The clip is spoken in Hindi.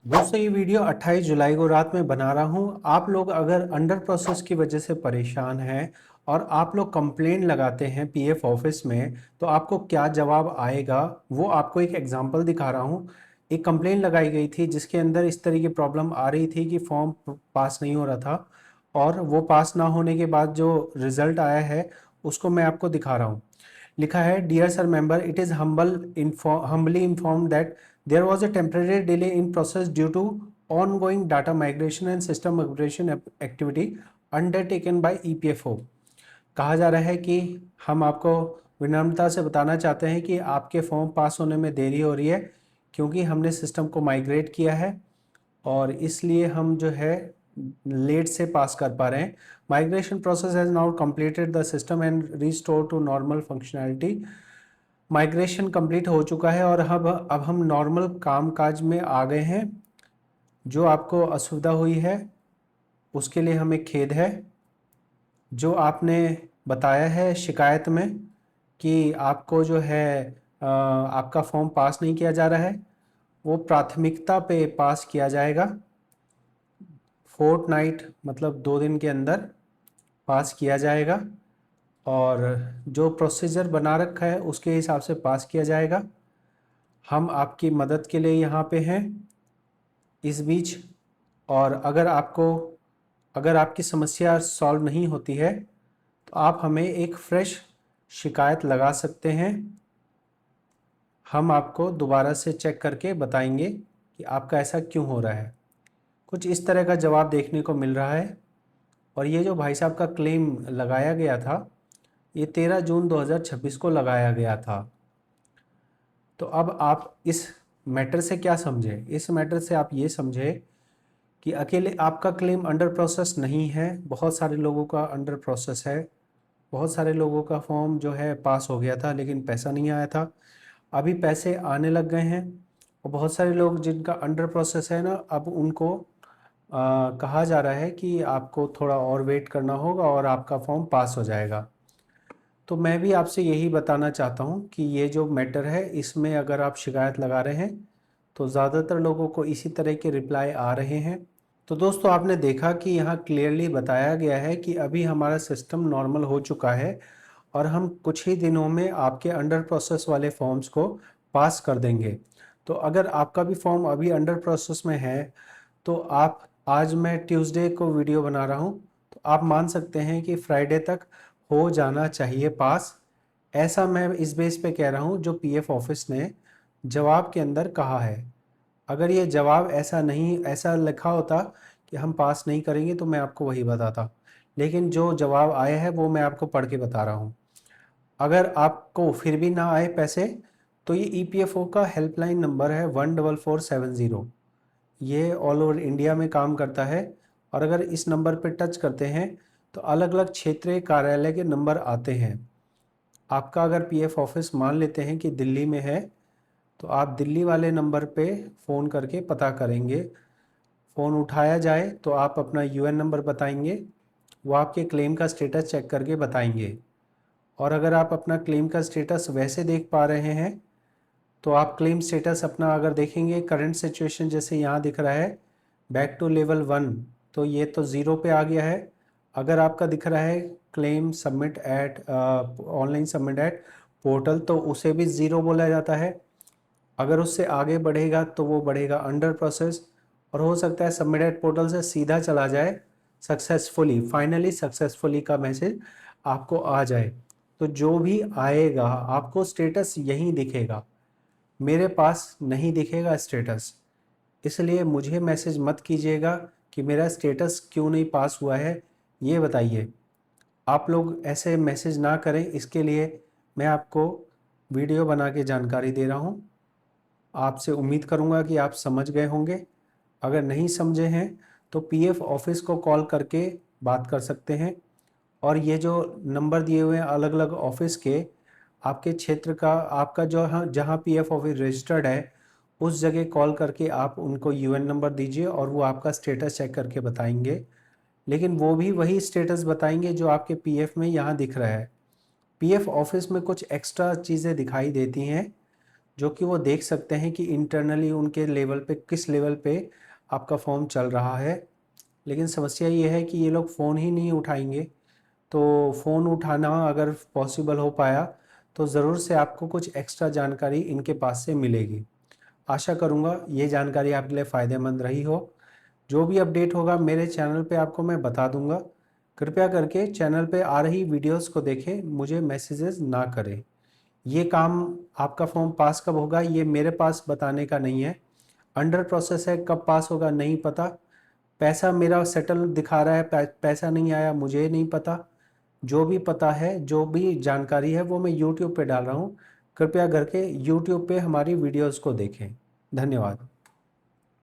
दोस्तों ये वीडियो 28 जुलाई को रात में बना रहा हूँ। आप लोग अगर अंडर प्रोसेस की वजह से परेशान हैं और आप लोग कंप्लेंट लगाते हैं पीएफ ऑफिस में, तो आपको क्या जवाब आएगा वो आपको एक एग्जांपल दिखा रहा हूँ। एक कंप्लेंट लगाई गई थी जिसके अंदर इस तरह की प्रॉब्लम आ रही थी कि फॉर्म पास नहीं हो रहा था, और वो पास ना होने के बाद जो रिजल्ट आया है उसको मैं आपको दिखा रहा हूँ। लिखा है, dear sir member, it is humbly informed that there was a temporary delay in process due to ongoing data migration and system upgradation activity undertaken by EPFO। कहा जा रहा है कि हम आपको विनम्रता से बताना चाहते हैं कि आपके फॉर्म पास होने में देरी हो रही है, क्योंकि हमने सिस्टम को माइग्रेट किया है और इसलिए हम जो है लेट से पास कर पा रहे हैं। Migration process has now completed the system and restore to normal functionality. Migration complete हो चुका है और अब हम नॉर्मल काम काज में आ गए हैं। जो आपको असुविधा हुई है उसके लिए हमें खेद है। जो आपने बताया है शिकायत में कि आपको जो है आपका फॉर्म पास नहीं किया जा रहा है, वो प्राथमिकता पे पास किया जाएगा। फोर्टनाइट मतलब 2 दिन के अंदर पास किया जाएगा, और जो प्रोसीजर बना रखा है उसके हिसाब से पास किया जाएगा। हम आपकी मदद के लिए यहाँ पे हैं इस बीच। और अगर आपकी समस्या सॉल्व नहीं होती है तो आप हमें एक फ्रेश शिकायत लगा सकते हैं। हम आपको दोबारा से चेक करके बताएंगे कि आपका ऐसा क्यों हो रहा है। कुछ इस तरह का जवाब देखने को मिल रहा है। और ये जो भाई साहब का क्लेम लगाया गया था, ये 13 जून 2026 को लगाया गया था। तो अब आप इस मैटर से क्या समझे? इस मैटर से आप ये समझे कि अकेले आपका क्लेम अंडर प्रोसेस नहीं है, बहुत सारे लोगों का अंडर प्रोसेस है। बहुत सारे लोगों का फॉर्म जो है पास हो गया था लेकिन पैसा नहीं आया था, अभी पैसे आने लग गए हैं। और बहुत सारे लोग जिनका अंडर प्रोसेस है ना, अब उनको कहा जा रहा है कि आपको थोड़ा और वेट करना होगा और आपका फॉर्म पास हो जाएगा। तो मैं भी आपसे यही बताना चाहता हूँ कि ये जो मैटर है इसमें अगर आप शिकायत लगा रहे हैं तो ज़्यादातर लोगों को इसी तरह के रिप्लाई आ रहे हैं। तो दोस्तों आपने देखा कि यहाँ क्लियरली बताया गया है कि अभी हमारा सिस्टम नॉर्मल हो चुका है और हम कुछ ही दिनों में आपके अंडर प्रोसेस वाले फॉर्म्स को पास कर देंगे। तो अगर आपका भी फॉर्म अभी अंडर प्रोसेस में है तो आप, आज मैं ट्यूसडे को वीडियो बना रहा हूँ, तो आप मान सकते हैं कि फ्राइडे तक हो जाना चाहिए पास। ऐसा मैं इस बेस पे कह रहा हूँ जो पीएफ ऑफिस ने जवाब के अंदर कहा है। अगर ये जवाब ऐसा लिखा होता कि हम पास नहीं करेंगे तो मैं आपको वही बताता, लेकिन जो जवाब आया है वो मैं आपको पढ़ के बता रहा हूँ। अगर आपको फिर भी ना आए पैसे तो ये ईपीएफओ का हेल्पलाइन नंबर है 14470। ये ऑल ओवर इंडिया में काम करता है। और अगर इस नंबर पर टच करते हैं तो अलग अलग क्षेत्रीय कार्यालय के नंबर आते हैं। आपका अगर पीएफ ऑफिस मान लेते हैं कि दिल्ली में है तो आप दिल्ली वाले नंबर पे फ़ोन करके पता करेंगे। फ़ोन उठाया जाए तो आप अपना यूएन नंबर बताएंगे, वो आपके क्लेम का स्टेटस चेक करके बताएंगे। और अगर आप अपना क्लेम का स्टेटस वैसे देख पा रहे हैं तो आप क्लेम स्टेटस अपना अगर देखेंगे, करंट सिचुएशन जैसे यहाँ दिख रहा है बैक टू लेवल 1, तो ये तो ज़ीरो पे आ गया है। अगर आपका दिख रहा है claim submit at online submit at portal, तो उसे भी ज़ीरो बोला जाता है। अगर उससे आगे बढ़ेगा तो वो बढ़ेगा अंडर प्रोसेस, और हो सकता है सबमिट एट पोर्टल से सीधा चला जाए सक्सेसफुली, फाइनली सक्सेसफुली का मैसेज आपको आ जाए। तो जो भी आएगा आपको स्टेटस यहीं दिखेगा, मेरे पास नहीं दिखेगा स्टेटस। इसलिए मुझे मैसेज मत कीजिएगा कि मेरा स्टेटस क्यों नहीं पास हुआ है, ये बताइए। आप लोग ऐसे मैसेज ना करें, इसके लिए मैं आपको वीडियो बना के जानकारी दे रहा हूँ। आपसे उम्मीद करूँगा कि आप समझ गए होंगे। अगर नहीं समझे हैं तो पीएफ ऑफिस को कॉल करके बात कर सकते हैं। और ये जो नंबर दिए हुए हैं अलग अलग ऑफिस के, आपके क्षेत्र का, आपका जो जहाँ पीएफ ऑफिस रजिस्टर्ड है उस जगह कॉल करके आप उनको यूएन नंबर दीजिए और वो आपका स्टेटस चेक करके बताएंगे। लेकिन वो भी वही स्टेटस बताएंगे जो आपके पीएफ में यहाँ दिख रहा है। पीएफ ऑफिस में कुछ एक्स्ट्रा चीज़ें दिखाई देती हैं, जो कि वो देख सकते हैं कि इंटरनली उनके लेवल पे किस लेवल पे आपका फॉर्म चल रहा है। लेकिन समस्या ये है कि ये लोग फ़ोन ही नहीं उठाएंगे। तो फ़ोन उठाना अगर पॉसिबल हो पाया तो ज़रूर से आपको कुछ एक्स्ट्रा जानकारी इनके पास से मिलेगी। आशा करूँगा ये जानकारी आपके लिए फ़ायदेमंद रही हो। जो भी अपडेट होगा मेरे चैनल पे आपको मैं बता दूंगा। कृपया करके चैनल पे आ रही वीडियोस को देखें, मुझे मैसेजेस ना करें। ये काम आपका फॉर्म पास कब होगा ये मेरे पास बताने का नहीं है। अंडर प्रोसेस है, कब पास होगा नहीं पता। पैसा मेरा सेटल दिखा रहा है, पैसा नहीं आया मुझे नहीं पता। जो भी पता है, जो भी जानकारी है वो मैं यूट्यूब पे डाल रहा हूँ। कृपया करके यूट्यूब पे हमारी वीडियोस को देखें। धन्यवाद।